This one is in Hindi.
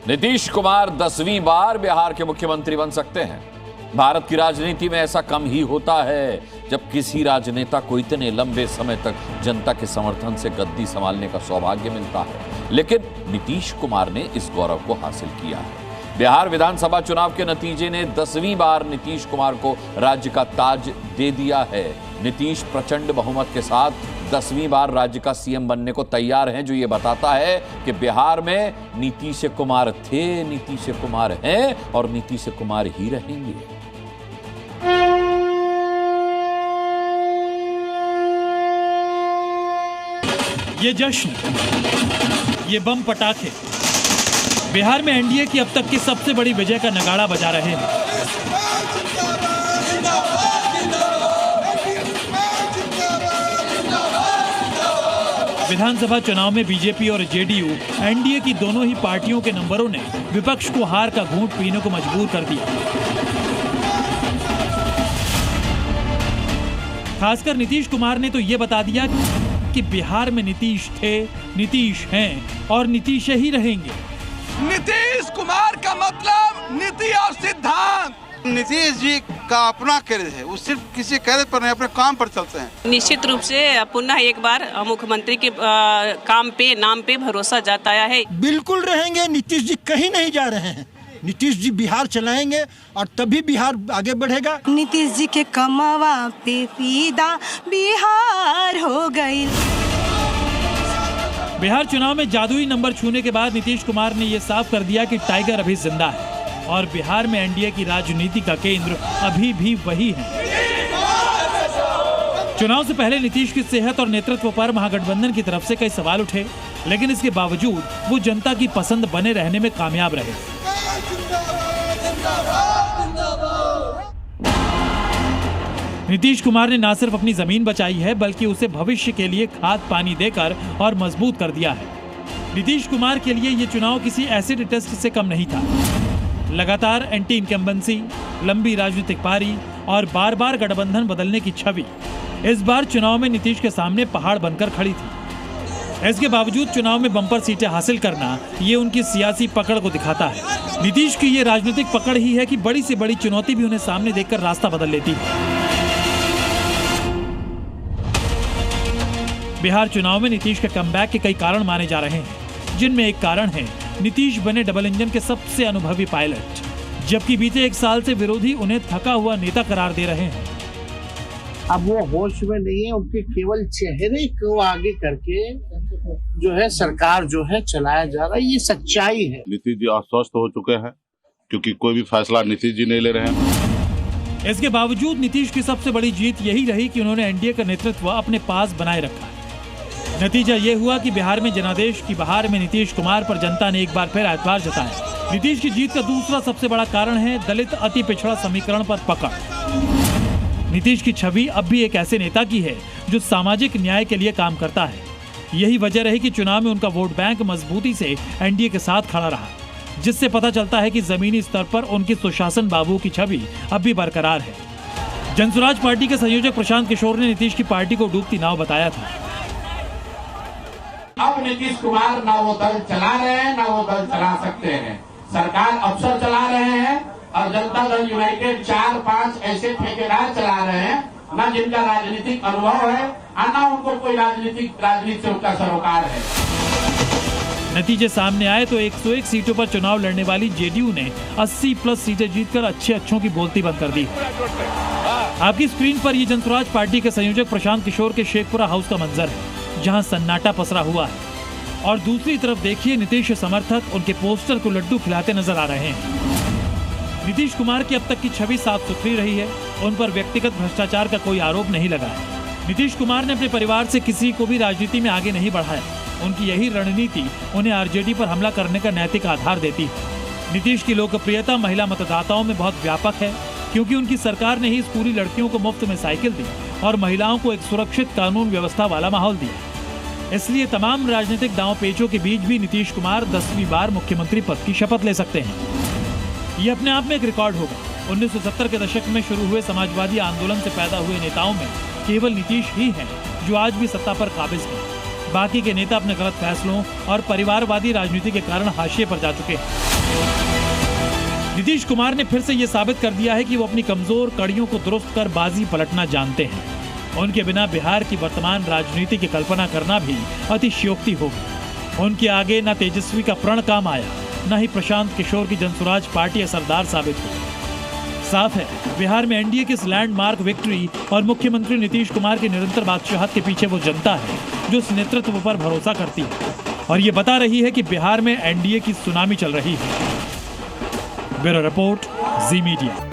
नीतीश कुमार 10वीं बार बिहार के मुख्यमंत्री बन सकते हैं। भारत की राजनीति में ऐसा कम ही होता है जब किसी राजनेता को इतने लंबे समय तक जनता के समर्थन से गद्दी संभालने का सौभाग्य मिलता है, लेकिन नीतीश कुमार ने इस गौरव को हासिल किया है। बिहार विधानसभा चुनाव के नतीजे ने 10वीं बार नीतीश कुमार को राज्य का ताज दे दिया है। नीतीश प्रचंड बहुमत के साथ 10वीं बार राज्य का सीएम बनने को तैयार हैं, जो ये बताता है कि बिहार में नीतीश कुमार थे, नीतीश कुमार हैं और नीतीश कुमार ही रहेंगे। ये जश्न, ये बम पटाखे बिहार में एनडीए की अब तक की सबसे बड़ी विजय का नगाड़ा बजा रहे हैं। विधानसभा चुनाव में बीजेपी और जेडीयू एनडीए की दोनों ही पार्टियों के नंबरों ने विपक्ष को हार का घूंट पीने को मजबूर कर दिया। खासकर नीतीश कुमार ने तो ये बता दिया कि बिहार में नीतीश थे, नीतीश हैं और नीतीश ही रहेंगे। नीतीश कुमार का मतलब नीति और सिद्धांत। नीतीश जी का अपना कैरियर है, वो सिर्फ किसी कैरियर पर नहीं, अपने काम पर चलते हैं। निश्चित रूप से पुनः एक बार मुख्यमंत्री के काम पे, नाम पे भरोसा जताया है। बिल्कुल रहेंगे, नीतीश जी कहीं नहीं जा रहे हैं। नीतीश जी बिहार चलाएंगे और तभी बिहार आगे बढ़ेगा। नीतीश जी के कमावा पे फीदा बिहार हो गई। बिहार चुनाव में जादुई नंबर छूने के बाद नीतीश कुमार ने यह साफ कर दिया कि टाइगर अभी जिंदा है और बिहार में एनडीए की राजनीति का केंद्र अभी भी वही है। चुनाव से पहले नीतीश की सेहत और नेतृत्व पर महागठबंधन की तरफ से कई सवाल उठे, लेकिन इसके बावजूद वो जनता की पसंद बने रहने में कामयाब रहे। नीतीश कुमार ने न सिर्फ अपनी जमीन बचाई है, बल्कि उसे भविष्य के लिए खाद पानी देकर और मजबूत कर दिया है। नीतीश कुमार के लिए ये चुनाव किसी एसिड टेस्ट से कम नहीं था। लगातार एंटी इनकम्बेंसी, लंबी राजनीतिक पारी और बार बार गठबंधन बदलने की छवि इस बार चुनाव में नीतीश के सामने पहाड़ बनकर खड़ी थी। इसके बावजूद चुनाव में बम्पर सीटें हासिल करना ये उनकी सियासी पकड़ को दिखाता है। नीतीश की ये राजनीतिक पकड़ ही है कि बड़ी से बड़ी चुनौती भी उन्हें सामने देखकर रास्ता बदल लेती है। बिहार चुनाव में नीतीश के कमबैक के कई कारण माने जा रहे हैं, जिनमें एक कारण है नीतीश बने डबल इंजन के सबसे अनुभवी पायलट, जबकि बीते एक साल से विरोधी उन्हें थका हुआ नेता करार दे रहे हैं। अब वो होश में नहीं है, उनके केवल चेहरे को आगे करके जो है सरकार जो है चलाया जा रहा है, ये सच्चाई है। नीतीश जी अस्वस्थ हो चुके हैं क्योंकि कोई भी फैसला नीतीश जी नहीं ले रहे हैं। इसके बावजूद नीतीश की सबसे बड़ी जीत यही रही कि उन्होंने एनडीए का नेतृत्व अपने पास बनाए रखा। नतीजा ये हुआ कि बिहार में जनादेश की बहार में नीतीश कुमार पर जनता ने एक बार फिर एतबार जताया। नीतीश की जीत का दूसरा सबसे बड़ा कारण है दलित अति पिछड़ा समीकरण पर पकड़। नीतीश की छवि अब भी एक ऐसे नेता की है जो सामाजिक न्याय के लिए काम करता है। यही वजह रही कि चुनाव में उनका वोट बैंक मजबूती से एनडीए के साथ खड़ा रहा, जिससे पता चलता है कि जमीनी स्तर पर उनकी सुशासन बाबू की छवि अब भी बरकरार है। जनसुराज पार्टी के संयोजक प्रशांत किशोर ने नीतीश की पार्टी को डूबती नाव बताया था। अब नीतीश कुमार ना वो दल चला रहे हैं, ना वो दल चला सकते हैं। सरकार अफसर चला रहे हैं और जनता दल यूनाइटेड 4-5 ऐसे ठेकेदार चला रहे हैं, ना जिनका राजनीतिक अनुभव है और ना उनको कोई राजनीति से उनका सरोकार है। नतीजे सामने आए तो 101 सीटों पर चुनाव लड़ने वाली जेडीयू ने 80+ सीटें जीतकर अच्छों की बोलती बंद कर दी। आपकी स्क्रीन पर ये जनसुराज पार्टी के संयोजक प्रशांत किशोर के शेखपुरा हाउस का मंजर है, जहां सन्नाटा पसरा हुआ है और दूसरी तरफ देखिए नीतीश समर्थक उनके पोस्टर को लड्डू खिलाते नजर आ रहे हैं। नीतीश कुमार की अब तक की छवि साफ सुथरी रही है, उन पर व्यक्तिगत भ्रष्टाचार का कोई आरोप नहीं लगा है। नीतीश कुमार ने अपने परिवार से किसी को भी राजनीति में आगे नहीं बढ़ाया। उनकी यही रणनीति उन्हें आरजेडी पर हमला करने का नैतिक आधार देती है। नीतीश की लोकप्रियता महिला मतदाताओं में बहुत व्यापक है, क्योंकि उनकी सरकार ने ही स्कूली लड़कियों को मुफ्त में साइकिल दी और महिलाओं को एक सुरक्षित कानून व्यवस्था वाला माहौल दिया। इसलिए तमाम राजनीतिक दांव पेचों के बीच भी नीतीश कुमार 10वीं बार मुख्यमंत्री पद की शपथ ले सकते हैं। ये अपने आप में एक रिकॉर्ड होगा। 1970 के दशक में शुरू हुए समाजवादी आंदोलन से पैदा हुए नेताओं में केवल नीतीश ही हैं जो आज भी सत्ता पर काबिज हैं। बाकी के नेता अपने गलत फैसलों और परिवारवादी राजनीति के कारण हाशिए पर जा चुके हैं। नीतीश कुमार ने फिर से ये साबित कर दिया है कि वो अपनी कमजोर कड़ियों को दुरुस्त कर बाजी पलटना जानते हैं। उनके बिना बिहार की वर्तमान राजनीति की कल्पना करना भी अतिशयोक्ति होगी। उनके आगे न तेजस्वी का प्रण काम आया, न ही प्रशांत किशोर की जनसुराज पार्टी असरदार साबित हुई। साफ है, बिहार में एनडीए की इस लैंडमार्क विक्ट्री और मुख्यमंत्री नीतीश कुमार की निरंतर बादशाहत के पीछे वो जनता है जो इस नेतृत्व पर भरोसा करती है और ये बता रही है कि बिहार में एनडीए की सुनामी चल रही है। ब्यूरो रिपोर्ट, जी मीडिया।